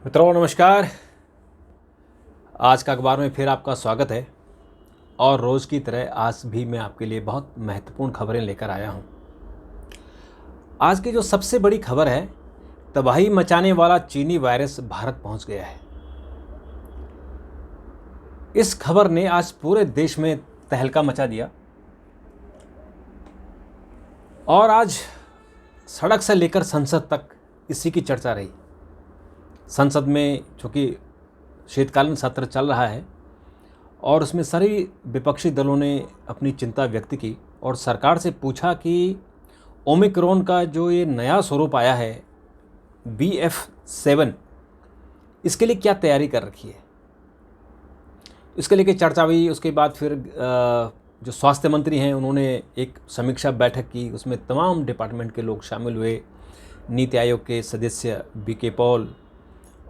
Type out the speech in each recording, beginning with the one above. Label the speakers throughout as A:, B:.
A: मित्रों नमस्कार। आज का अखबार में फिर आपका स्वागत है और रोज़ की तरह आज भी मैं आपके लिए बहुत महत्वपूर्ण खबरें लेकर आया हूं। आज की जो सबसे बड़ी खबर है, तबाही मचाने वाला चीनी वायरस भारत पहुंच गया है। इस खबर ने आज पूरे देश में तहलका मचा दिया और आज सड़क से लेकर संसद तक इसी की चर्चा रही। संसद में चूँकि शीतकालीन सत्र चल रहा है और उसमें सभी विपक्षी दलों ने अपनी चिंता व्यक्त की और सरकार से पूछा कि ओमिक्रॉन का जो ये नया स्वरूप आया है BF7, इसके लिए क्या तैयारी कर रखी है। इसके लिए चर्चा हुई। उसके बाद फिर जो स्वास्थ्य मंत्री हैं उन्होंने एक समीक्षा बैठक की। उसमें तमाम डिपार्टमेंट के लोग शामिल हुए। नीति आयोग के सदस्य BK पॉल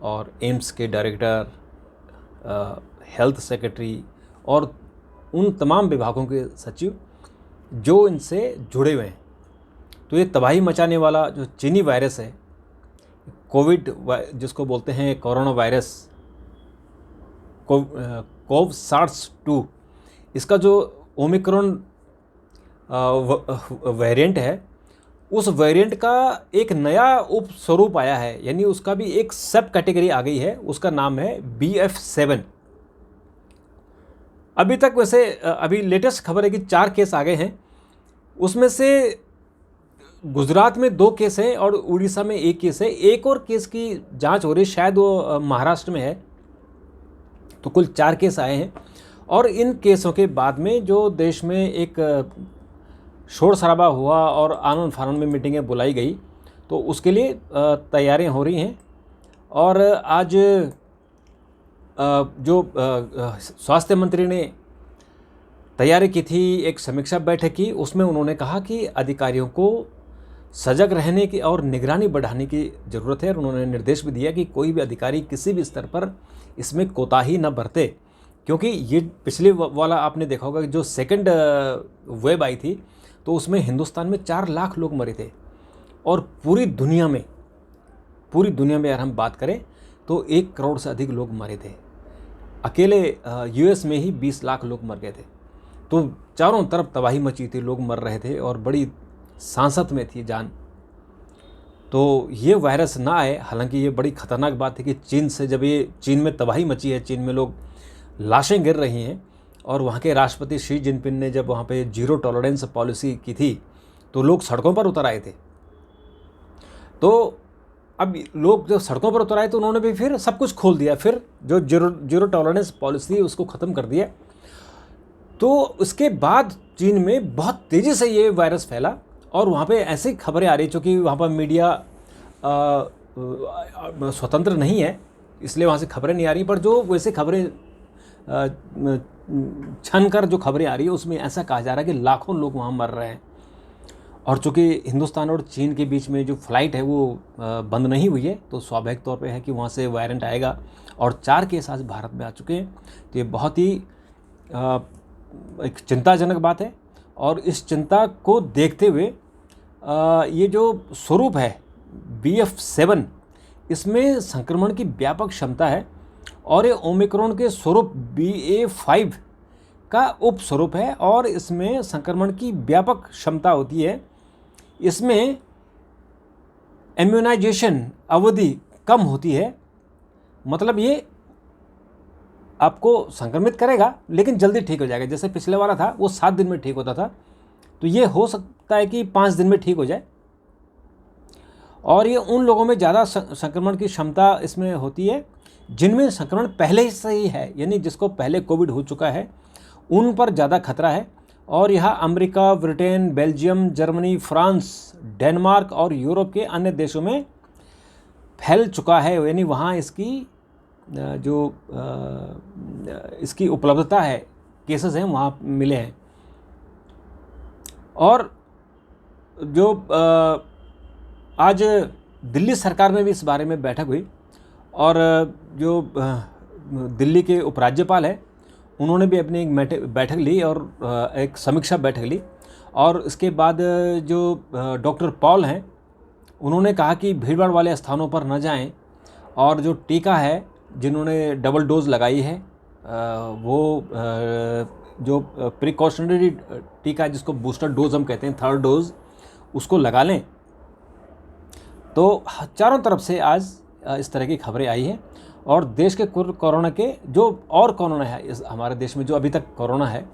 A: और एम्स के डायरेक्टर, हेल्थ सेक्रेटरी और उन तमाम विभागों के सचिव जो इनसे जुड़े हुए हैं। तो ये तबाही मचाने वाला जो चीनी वायरस है, कोविड जिसको बोलते हैं कोरोना वायरस, कोव SARS-2, इसका जो ओमिक्रॉन वेरिएंट है, उस वेरिएंट का एक नया उप स्वरूप आया है, यानी उसका भी एक सब कैटेगरी आ गई है। उसका नाम है BF7। अभी तक वैसे अभी लेटेस्ट खबर है कि 4 केस आ गए हैं। उसमें से गुजरात में 2 केस हैं और उड़ीसा में 1 केस है। एक और केस की जांच हो रही है, शायद वो महाराष्ट्र में है। तो कुल 4 केस आए हैं और इन केसों के बाद में जो देश में एक शोर शराबा हुआ और आनन फानन में मीटिंगें बुलाई गई, तो उसके लिए तैयारियां हो रही हैं। और आज जो स्वास्थ्य मंत्री ने तैयारी की थी, एक समीक्षा बैठक की, उसमें उन्होंने कहा कि अधिकारियों को सजग रहने की और निगरानी बढ़ाने की ज़रूरत है। और उन्होंने निर्देश भी दिया कि कोई भी अधिकारी किसी भी स्तर पर इसमें कोताही न बरते, क्योंकि ये पिछले वाला आपने देखा होगा कि जो सेकंड वेव आई थी, तो उसमें हिंदुस्तान में 4 लाख लोग मरे थे और पूरी दुनिया में अगर हम बात करें तो 1 करोड़ से अधिक लोग मरे थे। अकेले US में ही 20 लाख लोग मर गए थे। तो चारों तरफ तबाही मची थी, लोग मर रहे थे और बड़ी सांसत में थी जान। तो ये वायरस ना आए, हालांकि ये बड़ी ख़तरनाक बात है कि चीन से जब ये चीन में तबाही मची है, चीन में लोग लाशें गिर रही हैं और वहाँ के राष्ट्रपति शी जिनपिंग ने जब वहाँ पे जीरो टॉलरेंस पॉलिसी की थी, तो लोग सड़कों पर उतर आए थे। तो अब लोग जब सड़कों पर उतर आए तो उन्होंने भी फिर सब कुछ खोल दिया, फिर जो जीरो टॉलरेंस पॉलिसी उसको ख़त्म कर दिया। तो उसके बाद चीन में बहुत तेज़ी से ये वायरस फैला और वहाँ पे ऐसी खबरें आ रही, चूँकि वहाँ पर मीडिया स्वतंत्र नहीं है, इसलिए वहाँ से खबरें नहीं आ रही। पर जो वैसे खबरें छन कर जो खबरें आ रही है, उसमें ऐसा कहा जा रहा है कि लाखों लोग वहाँ मर रहे हैं। और चूँकि हिंदुस्तान और चीन के बीच में जो फ़्लाइट है वो बंद नहीं हुई है, तो स्वाभाविक तौर पे है कि वहाँ से वेरिएंट आएगा। और 4 केस आज भारत में आ चुके हैं। तो ये बहुत ही एक चिंताजनक बात है। और इस चिंता को देखते हुए ये जो स्वरूप है BF7, इसमें संक्रमण की व्यापक क्षमता है और ये ओमिक्रॉन के स्वरूप BA5 का उप स्वरूप है और इसमें संक्रमण की व्यापक क्षमता होती है। इसमें इम्यूनाइजेशन अवधि कम होती है, मतलब ये आपको संक्रमित करेगा लेकिन जल्दी ठीक हो जाएगा। जैसे पिछले वाला था वो 7 दिन में ठीक होता था, तो ये हो सकता है कि 5 दिन में ठीक हो जाए। और ये उन लोगों में ज़्यादा संक्रमण की क्षमता इसमें होती है जिनमें संक्रमण पहले से ही है, यानी जिसको पहले कोविड हो चुका है, उन पर ज़्यादा खतरा है। और यह America, Britain, Belgium, Germany, France, Denmark और यूरोप के अन्य देशों में फैल चुका है, यानी वहाँ इसकी जो इसकी उपलब्धता है, केसेस हैं वहाँ मिले हैं। और जो आज दिल्ली सरकार में भी इस बारे में बैठक हुई और जो दिल्ली के उपराज्यपाल हैं उन्होंने भी अपनी एक बैठक ली और एक समीक्षा बैठक ली। और इसके बाद जो डॉक्टर पॉल हैं उन्होंने कहा कि भीड़भाड़ वाले स्थानों पर न जाएं और जो टीका है, जिन्होंने डबल डोज लगाई है वो जो प्रिकॉशनरी टीका है, जिसको बूस्टर डोज हम कहते हैं, थर्ड डोज, उसको लगा लें। तो चारों तरफ से आज इस तरह की खबरें आई हैं और देश के कोरोना के जो और कोरोना है इस हमारे देश में जो अभी तक कोरोना है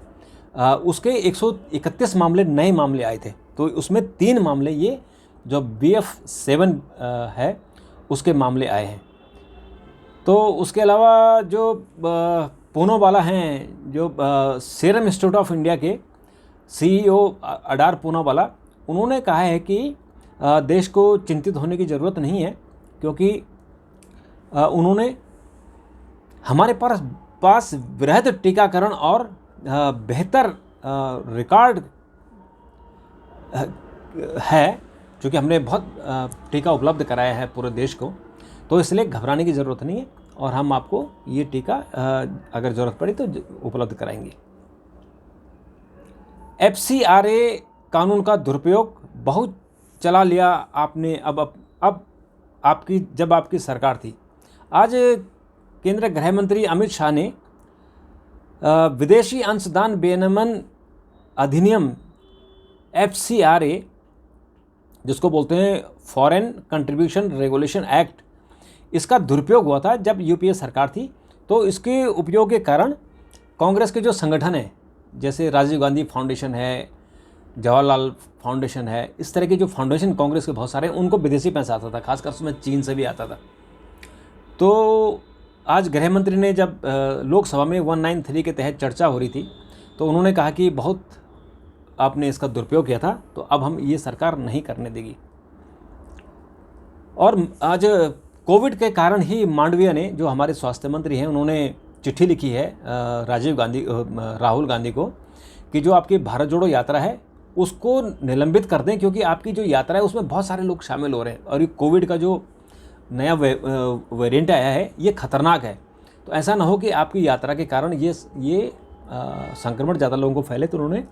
A: उसके 131 मामले नए मामले आए थे। तो उसमें 3 मामले ये जो BF7 है उसके मामले आए हैं। तो उसके अलावा जो पूनावाला हैं, जो सीरम इंस्टीट्यूट ऑफ इंडिया के CEO अडार पूनावाला, उन्होंने कहा है कि देश को चिंतित होने की ज़रूरत नहीं है, क्योंकि उन्होंने हमारे पास वृहद टीकाकरण और बेहतर रिकॉर्ड है, क्योंकि हमने बहुत टीका उपलब्ध कराया है पूरे देश को, तो इसलिए घबराने की ज़रूरत नहीं है और हम आपको ये टीका अगर ज़रूरत पड़ी तो उपलब्ध कराएंगे। FCRA कानून का दुरुपयोग बहुत चला लिया आपने। अब आपकी सरकार थी। आज केंद्रीय गृह मंत्री अमित शाह ने विदेशी अंशदान विनियमन अधिनियम FCRA, जिसको बोलते हैं फॉरेन कंट्रीब्यूशन रेगुलेशन एक्ट, इसका दुरुपयोग हुआ था जब UPA सरकार थी। तो इसके उपयोग के कारण कांग्रेस के जो संगठन हैं, जैसे राजीव गांधी फाउंडेशन है, जवाहरलाल फाउंडेशन है, इस तरह के जो फाउंडेशन कांग्रेस के बहुत सारे हैं, उनको विदेशी पैसा आता था, खासकर उसमें चीन से भी आता था। तो आज गृह मंत्री ने जब लोकसभा में 193 के तहत चर्चा हो रही थी, तो उन्होंने कहा कि बहुत आपने इसका दुरुपयोग किया था, तो अब हम ये सरकार नहीं करने देगी। और आज कोविड के कारण ही मांडविया ने, जो हमारे स्वास्थ्य मंत्री हैं, उन्होंने चिट्ठी लिखी है राहुल गांधी को कि जो आपकी भारत जोड़ो यात्रा है उसको निलंबित कर दें, क्योंकि आपकी जो यात्रा है उसमें बहुत सारे लोग शामिल हो रहे हैं और ये कोविड का जो नया वेरिएंट आया है ये खतरनाक है। तो ऐसा ना हो कि आपकी यात्रा के कारण ये संक्रमण ज़्यादा लोगों को फैले। तो उन्होंने,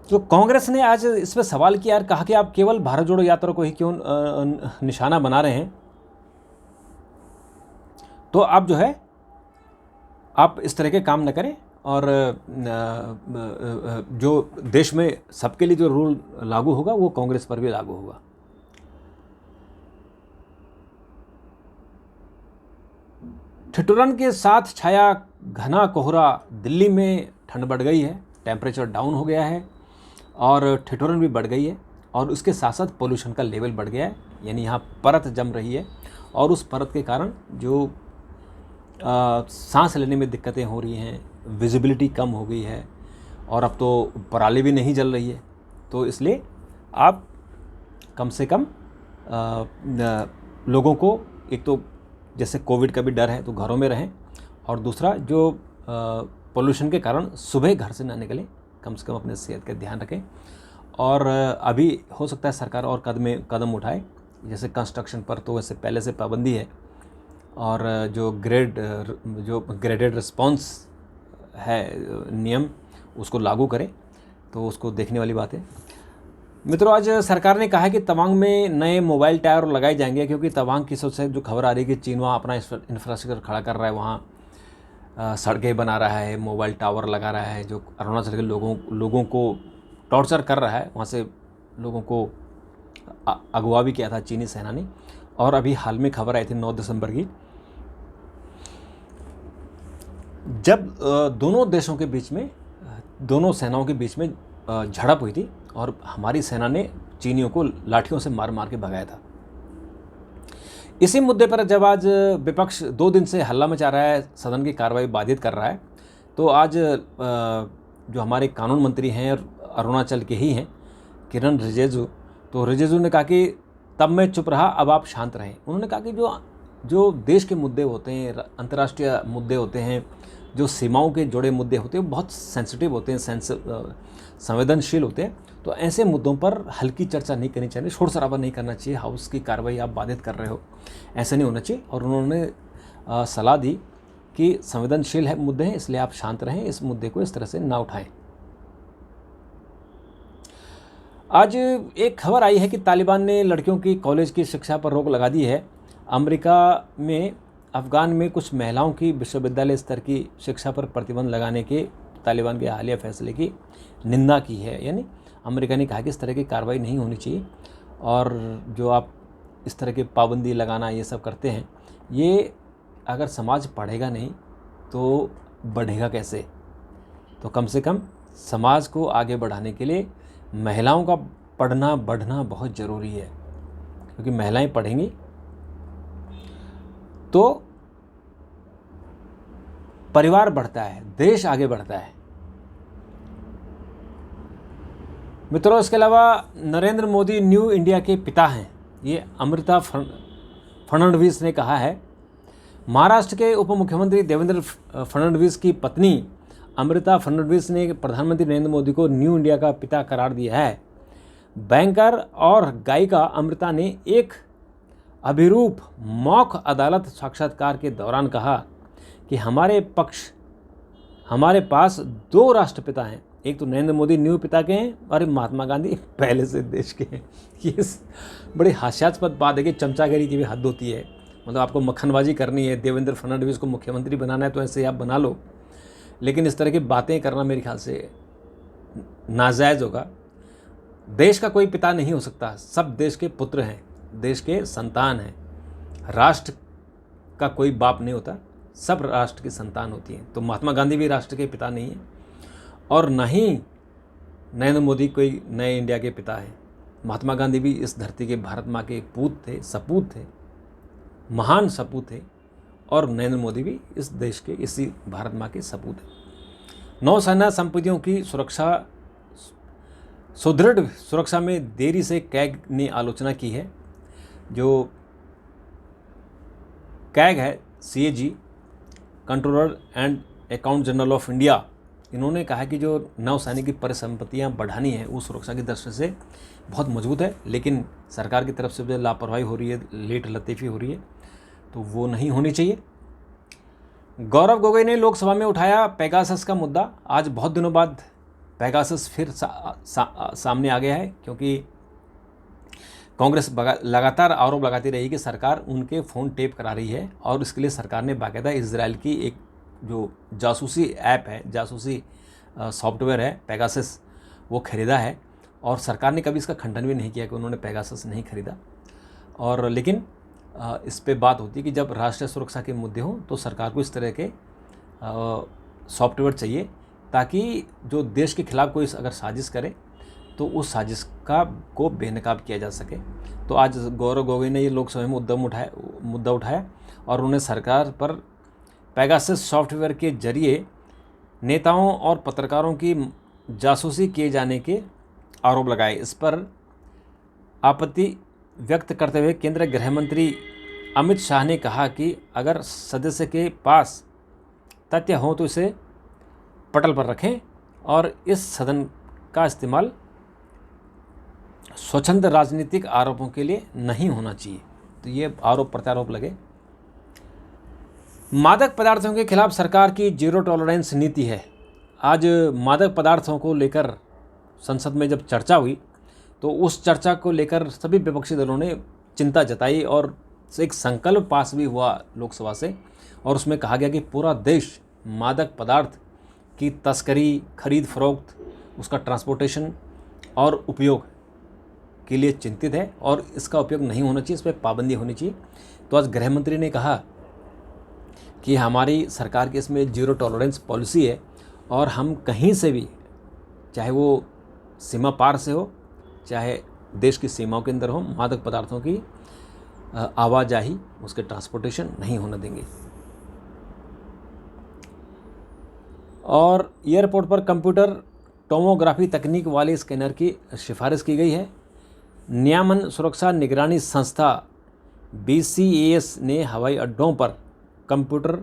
A: तो कांग्रेस ने आज इस पर सवाल किया और कहा कि आप केवल भारत जोड़ो यात्रा को ही क्यों निशाना बना रहे हैं। तो आप जो है आप इस तरह के काम न करें और जो देश में सबके लिए जो रूल लागू होगा वो कांग्रेस पर भी लागू होगा। ठिठुरन के साथ छाया घना कोहरा, दिल्ली में ठंड बढ़ गई है, टेम्परेचर डाउन हो गया है और ठिठुरन भी बढ़ गई है और उसके साथ साथ पोल्यूशन का लेवल बढ़ गया है, यानी यहाँ परत जम रही है और उस परत के कारण जो सांस लेने में दिक्कतें हो रही हैं, विजिबिलिटी कम हो गई है और अब तो पराली भी नहीं जल रही है। तो इसलिए आप कम से कम लोगों को, एक तो जैसे कोविड का भी डर है तो घरों में रहें, और दूसरा जो पोल्यूशन के कारण सुबह घर से ना निकलें, कम से कम अपने सेहत का ध्यान रखें। और अभी हो सकता है सरकार और कदम उठाए, जैसे कंस्ट्रक्शन पर तो वैसे पहले से पाबंदी है, और जो ग्रेडेड रिस्पॉन्स है नियम उसको लागू करें, तो उसको देखने वाली बात है। मित्रों, आज सरकार ने कहा है कि तवांग में नए मोबाइल टावर लगाए जाएंगे, क्योंकि तवांग की सबसे जो खबर आ रही है कि चीन वहाँ अपना इंफ्रास्ट्रक्चर खड़ा कर रहा है, वहाँ सड़कें बना रहा है, मोबाइल टावर लगा रहा है, जो अरुणाचल के लोगों को टॉर्चर कर रहा है। वहाँ से लोगों को अगवा भी किया था चीनी सेना ने। और अभी हाल में खबर आई थी 9 दिसंबर की, जब दोनों सेनाओं के बीच में झड़प हुई थी और हमारी सेना ने चीनियों को लाठियों से मार मार के भगाया था। इसी मुद्दे पर जब आज विपक्ष 2 दिन से हल्ला मचा रहा है, सदन की कार्रवाई बाधित कर रहा है, तो आज जो हमारे कानून मंत्री हैं अरुणाचल के ही हैं, किरण रिजिजू, तो रिजिजू ने कहा कि तब मैं चुप रहा, अब आप शांत रहें। उन्होंने कहा कि जो देश के मुद्दे होते हैं, अंतर्राष्ट्रीय मुद्दे होते हैं, जो सीमाओं के जुड़े मुद्दे होते हैं, वो बहुत सेंसिटिव होते हैं, संवेदनशील होते हैं। तो ऐसे मुद्दों पर हल्की चर्चा नहीं करनी चाहिए, शोर शराबा नहीं करना चाहिए, हाउस की कार्रवाई आप बाधित कर रहे हो, ऐसा नहीं होना चाहिए। और उन्होंने सलाह दी कि संवेदनशील मुद्दे हैं, इसलिए आप शांत रहें, इस मुद्दे को इस तरह से ना उठाएं। आज एक खबर आई है कि तालिबान ने लड़कियों की कॉलेज की शिक्षा पर रोक लगा दी है। अमेरिका में अफ़गान में कुछ महिलाओं की विश्वविद्यालय स्तर की शिक्षा पर प्रतिबंध लगाने के तालिबान के हालिया फैसले की निंदा की है। यानी अमेरिका ने कहा कि इस तरह की कार्रवाई नहीं होनी चाहिए और जो आप इस तरह की पाबंदी लगाना ये सब करते हैं, ये अगर समाज पढ़ेगा नहीं तो बढ़ेगा कैसे। तो कम से कम समाज को आगे बढ़ाने के लिए महिलाओं का पढ़ना बढ़ना बहुत ज़रूरी है, क्योंकि महिलाएं पढ़ेंगी तो परिवार बढ़ता है, देश आगे बढ़ता है। मित्रों, इसके अलावा नरेंद्र मोदी न्यू इंडिया के पिता हैं, ये अमृता फडणवीस ने कहा है। महाराष्ट्र के उप मुख्यमंत्री देवेंद्र फडणवीस की पत्नी अमृता फडणवीस ने प्रधानमंत्री नरेंद्र मोदी को न्यू इंडिया का पिता करार दिया है। बैंकर और गायिका अमृता ने एक अभिरूप मौख अदालत साक्षात्कार के दौरान कहा कि हमारे पास दो राष्ट्रपिता हैं, एक तो नरेंद्र मोदी न्यू पिता के हैं और महात्मा गांधी पहले से देश के हैं। ये बड़ी हास्यास्पद बात है कि चमचागिरी की भी हद होती है। मतलब आपको मक्खनबाजी करनी है, देवेंद्र फडणवीस को मुख्यमंत्री बनाना है तो ऐसे आप बना लो, लेकिन इस तरह की बातें करना मेरे ख्याल से नाजायज़ होगा। देश का कोई पिता नहीं हो सकता, सब देश के पुत्र हैं, देश के संतान हैं। राष्ट्र का कोई बाप नहीं होता, सब राष्ट्र की संतान होती हैं। तो महात्मा गांधी भी राष्ट्र के पिता नहीं हैं और न ही नरेंद्र मोदी कोई नए इंडिया के पिता हैं। महात्मा गांधी भी इस धरती के भारत माँ के पूत थे, सपूत थे, महान सपूत थे, और नरेंद्र मोदी भी इस देश के, इसी भारत माँ के सपूत हैं। नौसेना संपत्तियों की सुदृढ़ सुरक्षा में देरी से कैग ने आलोचना की है। जो कैग है, CAG, controller and account general of India, इन्होंने कहा कि जो नौसैनिक की परिसंपत्तियां बढ़ानी है वो सुरक्षा की दृष्टि से बहुत मजबूत है, लेकिन सरकार की तरफ से जो लापरवाही हो रही है, लेट लतीफ़ी हो रही है, तो वो नहीं होनी चाहिए। गौरव गोगोई ने लोकसभा में उठाया पेगासस का मुद्दा। आज बहुत दिनों बाद पेगासस फिर सामने आ गया है, क्योंकि कांग्रेस लगातार आरोप लगाती रही कि सरकार उनके फ़ोन टेप करा रही है, और इसके लिए सरकार ने बाकायदा इजराइल की एक जो जासूसी ऐप है, जासूसी सॉफ्टवेयर है पेगासस, वो खरीदा है। और सरकार ने कभी इसका खंडन भी नहीं किया कि उन्होंने पेगासस नहीं खरीदा। और लेकिन इस पे बात होती है कि जब राष्ट्रीय सुरक्षा के मुद्दे हों तो सरकार को इस तरह के सॉफ्टवेयर चाहिए, ताकि जो देश के खिलाफ कोई अगर साजिश करे तो उस साजिश को बेनकाब किया जा सके। तो आज गौरव गोगोई ने ये लोकसभा में मुद्दा उठाया और उन्होंने सरकार पर पेगासस सॉफ्टवेयर के जरिए नेताओं और पत्रकारों की जासूसी किए जाने के आरोप लगाए। इस पर आपत्ति व्यक्त करते हुए केंद्रीय गृह मंत्री अमित शाह ने कहा कि अगर सदस्य के पास तथ्य हों तो इसे पटल पर रखें और इस सदन का इस्तेमाल स्वच्छंद राजनीतिक आरोपों के लिए नहीं होना चाहिए। तो ये आरोप प्रत्यारोप लगे। मादक पदार्थों के खिलाफ सरकार की जीरो टॉलरेंस नीति है। आज मादक पदार्थों को लेकर संसद में जब चर्चा हुई तो उस चर्चा को लेकर सभी विपक्षी दलों ने चिंता जताई और एक संकल्प पास भी हुआ लोकसभा से, और उसमें कहा गया कि पूरा देश मादक पदार्थ की तस्करी, खरीद फरोख्त, उसका ट्रांसपोर्टेशन और उपयोग के लिए चिंतित है और इसका उपयोग नहीं होना चाहिए, इस पर पाबंदी होनी चाहिए। तो आज गृह मंत्री ने कहा कि हमारी सरकार की इसमें जीरो टॉलरेंस पॉलिसी है और हम कहीं से भी, चाहे वो सीमा पार से हो चाहे देश की सीमाओं के अंदर हो, मादक पदार्थों की आवाजाही, उसके ट्रांसपोर्टेशन नहीं होने देंगे। और एयरपोर्ट पर कंप्यूटर टोमोग्राफी तकनीक वाले स्कैनर की सिफारिश की गई है। नियामन सुरक्षा निगरानी संस्था BCAS ने हवाई अड्डों पर कंप्यूटर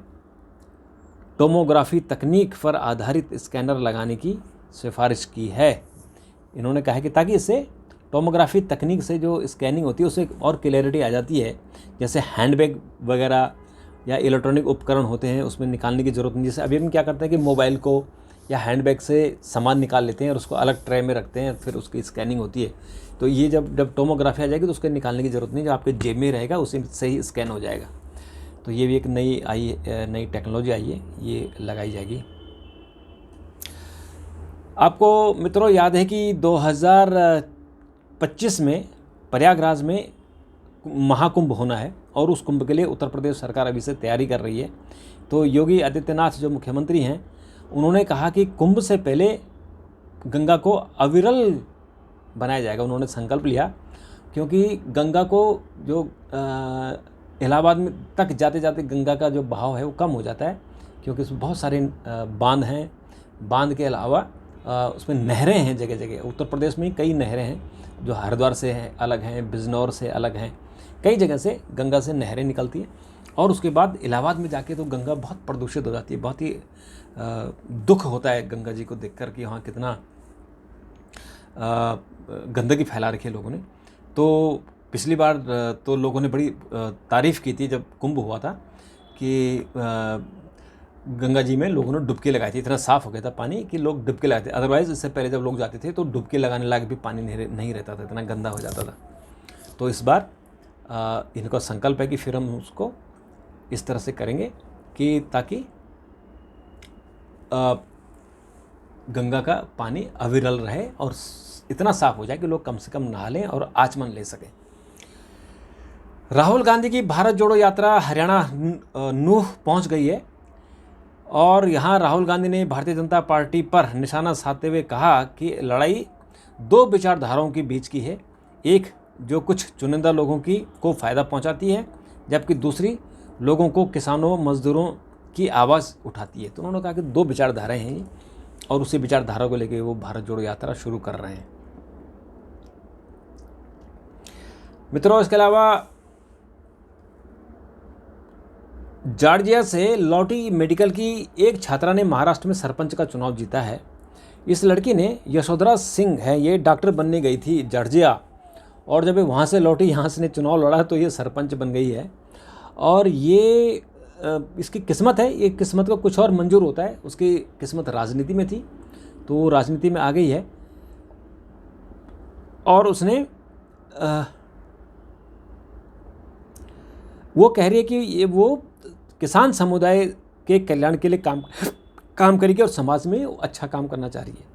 A: टोमोग्राफी तकनीक पर आधारित स्कैनर लगाने की सिफारिश की है। इन्होंने कहा कि ताकि इससे टोमोग्राफी तकनीक से जो स्कैनिंग होती है उससे और क्लैरिटी आ जाती है। जैसे हैंडबैग वगैरह या इलेक्ट्रॉनिक उपकरण होते हैं उसमें निकालने की ज़रूरत नहीं। जैसे अभी हम क्या करते हैं कि मोबाइल को या हैंडबैग से सामान निकाल लेते हैं और उसको अलग ट्रे में रखते हैं, फिर उसकी स्कैनिंग होती है। तो ये जब टोमोग्राफी आ जाएगी तो उसके निकालने की ज़रूरत नहीं, जो आपके जेब में रहेगा उसी से ही स्कैन हो जाएगा। तो ये भी एक नई टेक्नोलॉजी आई है, ये लगाई जाएगी। आपको मित्रों याद है कि 2025 में प्रयागराज में महाकुंभ होना है और उस कुंभ के लिए उत्तर प्रदेश सरकार अभी से तैयारी कर रही है। तो योगी आदित्यनाथ जो मुख्यमंत्री हैं, उन्होंने कहा कि कुंभ से पहले गंगा को अविरल बनाया जाएगा। उन्होंने संकल्प लिया, क्योंकि गंगा को जो इलाहाबाद में तक जाते जाते गंगा का जो बहाव है वो कम हो जाता है, क्योंकि उसमें बहुत सारे बांध हैं। बांध के अलावा उसमें नहरें हैं जगह जगह। उत्तर प्रदेश में कई नहरें हैं जो हरिद्वार से हैं अलग हैं, बिजनौर से अलग हैं, कई जगह से गंगा से नहरें निकलती हैं। और उसके बाद इलाहाबाद में जाके तो गंगा बहुत प्रदूषित हो जाती है। बहुत ही दुख होता है गंगा जी को देखकर कि वहाँ कितना गंदगी फैला रखी है लोगों ने। तो पिछली बार तो लोगों ने बड़ी तारीफ़ की थी जब कुंभ हुआ था कि गंगा जी में लोगों ने डुबकी लगाई थी। इतना साफ़ हो गया था पानी कि लोग डुबकी लगाते थे। अदरवाइज़ इससे पहले जब लोग जाते थे तो डुबकी लगाने लायक भी पानी नहीं रहता था, इतना गंदा हो जाता था। तो इस बार इनका संकल्प है कि फिर हम उसको इस तरह से करेंगे कि ताकि गंगा का पानी अविरल रहे और इतना साफ़ हो जाए कि लोग कम से कम नहा लें और आचमन ले सकें। राहुल गांधी की भारत जोड़ो यात्रा हरियाणा नूह पहुंच गई है और यहाँ राहुल गांधी ने भारतीय जनता पार्टी पर निशाना साधते हुए कहा कि लड़ाई दो विचारधाराओं के बीच की है, एक जो कुछ चुनिंदा लोगों को फ़ायदा पहुंचाती है, जबकि दूसरी लोगों को, किसानों, मजदूरों की आवाज़ उठाती है। तो उन्होंने कहा कि दो विचारधाराएं हैं और उसी विचारधारा को लेकर वो भारत जोड़ो यात्रा शुरू कर रहे हैं। मित्रों, इसके अलावा जॉर्जिया से लौटी मेडिकल की एक छात्रा ने महाराष्ट्र में सरपंच का चुनाव जीता है। इस लड़की ने, यशोधरा सिंह है, ये डॉक्टर बनने गई थी जॉर्जिया, और जब वहाँ से लौटी, यहाँ से ने चुनाव लड़ा तो ये सरपंच बन गई है। और ये इसकी किस्मत है, ये किस्मत को कुछ और मंजूर होता है। उसकी किस्मत राजनीति में थी तो राजनीति में आ गई है और उसने वो कह रही है कि ये वो किसान समुदाय के कल्याण के लिए काम करेगी और समाज में अच्छा काम करना चाह रही है।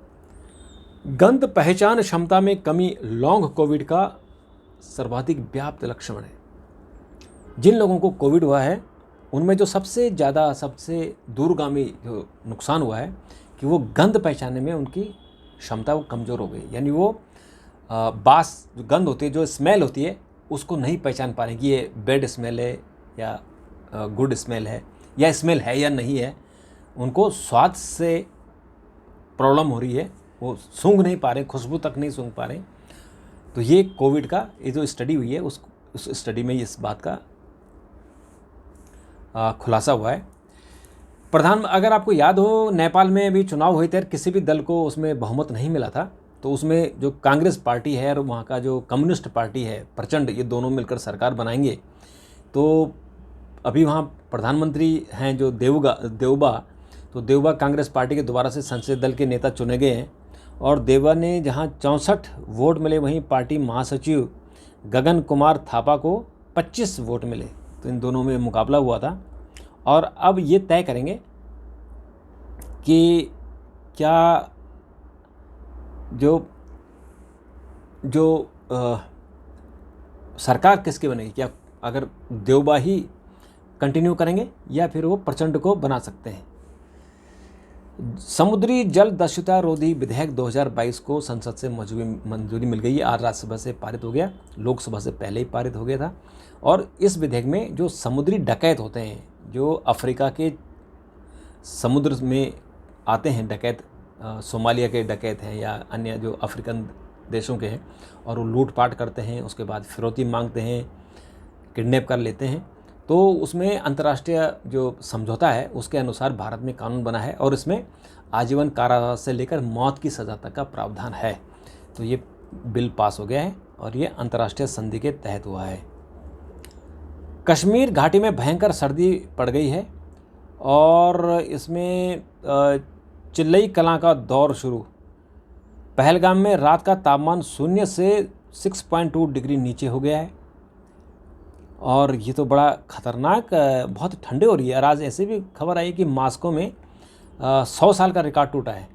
A: गंध पहचान क्षमता में कमी लॉन्ग कोविड का सर्वाधिक व्याप्त लक्षण है। जिन लोगों को कोविड हुआ है उनमें जो सबसे ज़्यादा, सबसे दूरगामी जो नुकसान हुआ है कि वो गंध पहचानने में उनकी क्षमता वो कमज़ोर हो गई। यानी वो बास जो गंध होती है, जो स्मेल होती है, उसको नहीं पहचान पा रहे कि ये बैड स्मेल है या गुड स्मेल है, या स्मेल है या नहीं है। उनको स्वाद से प्रॉब्लम हो रही है, वो सूंघ नहीं पा रहे, खुशबू तक नहीं सूंघ पा रहे। तो ये कोविड का ये जो स्टडी हुई है उस स्टडी में इस बात का खुलासा हुआ है। अगर आपको याद हो, नेपाल में भी चुनाव हुए थे, किसी भी दल को उसमें बहुमत नहीं मिला था। तो उसमें जो कांग्रेस पार्टी है और वहाँ का जो कम्युनिस्ट पार्टी है प्रचंड, ये दोनों मिलकर सरकार बनाएंगे। तो अभी वहाँ प्रधानमंत्री हैं जो देवबा, तो देवबा कांग्रेस पार्टी के दोबारा से संसदीय दल के नेता चुने गए हैं। और देवबा ने जहाँ 64 वोट मिले, वहीं पार्टी महासचिव गगन कुमार थापा को 25 वोट मिले। तो इन दोनों में मुकाबला हुआ था और अब ये तय करेंगे कि क्या जो सरकार किसकी बनेगी। क्या अगर देवबा ही कंटिन्यू करेंगे या फिर वो प्रचंड को बना सकते हैं। समुद्री जल दस्युता रोधी विधेयक 2022 को संसद से मंजूरी मिल गई है। आज राज्यसभा से पारित हो गया, लोकसभा से पहले ही पारित हो गया था। और इस विधेयक में जो समुद्री डकैत होते हैं, जो अफ्रीका के समुद्र में आते हैं डकैत, सोमालिया के डकैत हैं या अन्य जो अफ्रीकन देशों के हैं, और वो लूटपाट करते हैं, उसके बाद फिरौती मांगते हैं, किडनैप कर लेते हैं। तो उसमें अंतर्राष्ट्रीय जो समझौता है उसके अनुसार भारत में कानून बना है और इसमें आजीवन कारावास से लेकर मौत की सज़ा तक का प्रावधान है। तो ये बिल पास हो गया है और ये अंतर्राष्ट्रीय संधि के तहत हुआ है। कश्मीर घाटी में भयंकर सर्दी पड़ गई है और इसमें चिल्लई कलां का दौर शुरू। पहलगाम में रात का तापमान 0 से 6.2 डिग्री नीचे हो गया है और ये तो बड़ा खतरनाक, बहुत ठंडे हो रही है। और आज ऐसे भी खबर आई कि मॉस्को में 100 साल का रिकॉर्ड टूटा है।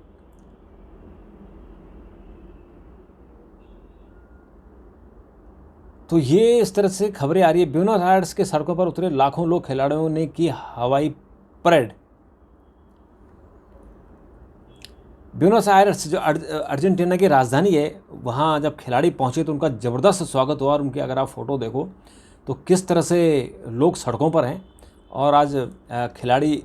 A: तो ये इस तरह से खबरें आ रही है। ब्यूनस आयर्स के सड़कों पर उतरे लाखों लोग, खिलाड़ियों ने की हवाई परेड। ब्यूनस आयर्स जो अर्जेंटीना की राजधानी है, वहाँ जब खिलाड़ी पहुँचे तो उनका ज़बरदस्त स्वागत हुआ। और उनकी अगर आप फ़ोटो देखो तो किस तरह से लोग सड़कों पर हैं। और आज खिलाड़ी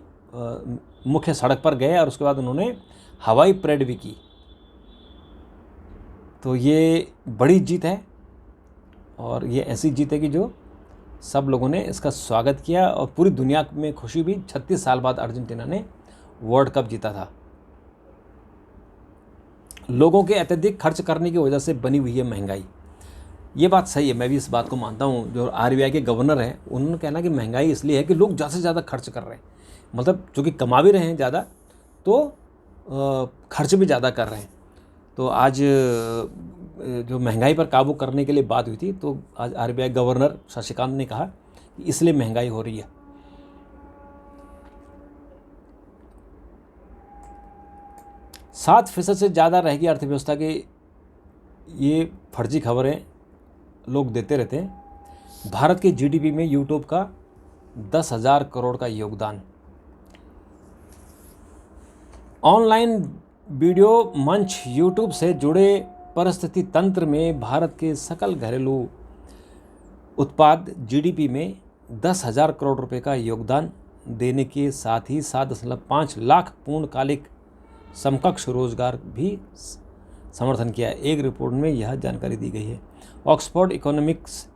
A: मुख्य सड़क पर गए और उसके बाद उन्होंने हवाई परेड भी की। तो ये बड़ी जीत है और ये ऐसी जीत है कि जो सब लोगों ने इसका स्वागत किया और पूरी दुनिया में खुशी भी। 36 साल बाद अर्जेंटीना ने वर्ल्ड कप जीता था। लोगों के अत्यधिक खर्च करने की वजह से बनी हुई है महंगाई। ये बात सही है, मैं भी इस बात को मानता हूँ। जो आरबीआई के गवर्नर हैं उन्होंने कहना कि महंगाई इसलिए है कि लोग ज़्यादा से ज़्यादा खर्च कर रहे हैं, मतलब चूँकि कमा भी रहे हैं ज़्यादा तो खर्च भी ज़्यादा कर रहे हैं। तो आज जो महंगाई पर काबू करने के लिए बात हुई थी, तो आज आरबीआई गवर्नर शशिकांत ने कहा कि इसलिए महंगाई हो रही है। सात फीसद से ज़्यादा रहेगी अर्थव्यवस्था की, ये फर्जी खबरें लोग देते रहते हैं। भारत के जीडीपी में यूट्यूब का 10,000 करोड़ का योगदान। ऑनलाइन वीडियो मंच यूट्यूब से जुड़े परिस्थिति तंत्र में भारत के सकल घरेलू उत्पाद जीडीपी में 10,000 करोड़ रुपए का योगदान देने के साथ ही 7.5 लाख पूर्णकालिक समकक्ष रोजगार भी समर्थन किया। एक रिपोर्ट में यह जानकारी दी गई है। ऑक्सफोर्ड इकोनॉमिक्स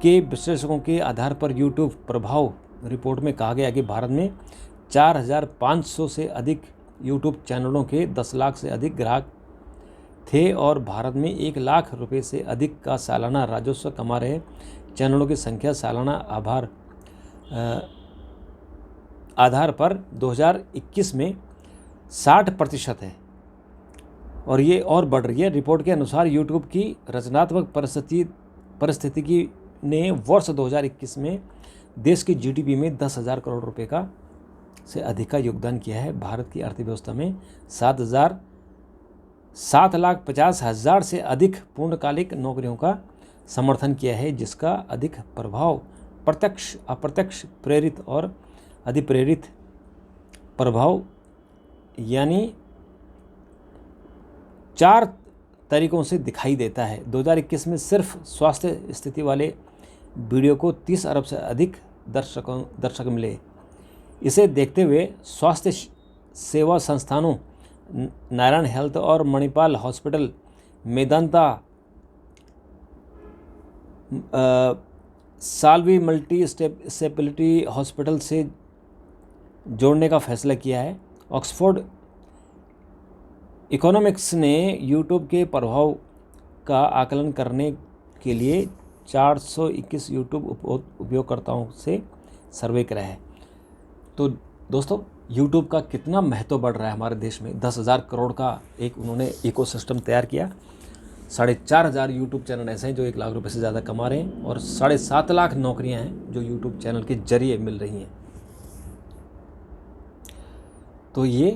A: के विश्लेषकों के आधार पर यूट्यूब प्रभाव रिपोर्ट में कहा गया कि भारत में 4,500 से अधिक यूट्यूब चैनलों के 10 लाख से अधिक ग्राहक थे और भारत में 1 लाख रुपए से अधिक का सालाना राजस्व कमा रहे चैनलों की संख्या सालाना आधार पर 2021 में 60% है और ये और बढ़ रही है। रिपोर्ट के अनुसार यूट्यूब की रचनात्मक परिस्थितिकी ने वर्ष 2021 में देश की जीडीपी में 10,000 करोड़ रुपए का से अधिक का योगदान किया है। भारत की अर्थव्यवस्था में 7,50,000 से अधिक पूर्णकालिक नौकरियों का समर्थन किया है, जिसका अधिक प्रभाव प्रत्यक्ष, अप्रत्यक्ष, प्रेरित और अधिप्रेरित प्रभाव यानी 4 तरीकों से दिखाई देता है। 2021 में सिर्फ स्वास्थ्य स्थिति वाले वीडियो को 30 अरब से अधिक दर्शक मिले। इसे देखते हुए स्वास्थ्य सेवा संस्थानों नारायण हेल्थ और Manipal hospital Medanta Salvi multi speciality hospital से जोड़ने का फैसला किया है। ऑक्सफोर्ड इकोनॉमिक्स ने यूट्यूब के प्रभाव का आकलन करने के लिए 421 यूट्यूब उपयोगकर्ताओं से सर्वे कराया है। तो दोस्तों, यूट्यूब का कितना महत्व बढ़ रहा है हमारे देश में। 10,000 करोड़ का एक उन्होंने इकोसिस्टम तैयार किया। 4,500 यूट्यूब चैनल ऐसे हैं जो 1 लाख रुपए से ज़्यादा कमा रहे हैं और 7.5 लाख नौकरियां हैं जो यूट्यूब चैनल के जरिए मिल रही हैं। तो ये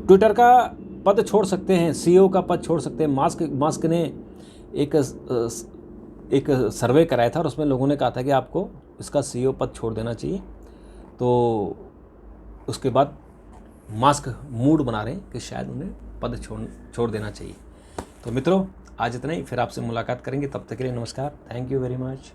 A: ट्विटर का पद छोड़ सकते हैं, सीईओ का पद छोड़ सकते हैं। मास्क ने एक सर्वे कराया था और उसमें लोगों ने कहा था कि आपको इसका सीईओ पद छोड़ देना चाहिए। तो उसके बाद मास्क मूड बना रहे हैं कि शायद उन्हें पद छोड़ देना चाहिए। तो मित्रों, आज इतना ही, फिर आपसे मुलाकात करेंगे। तब तक के लिए नमस्कार। Thank you very much.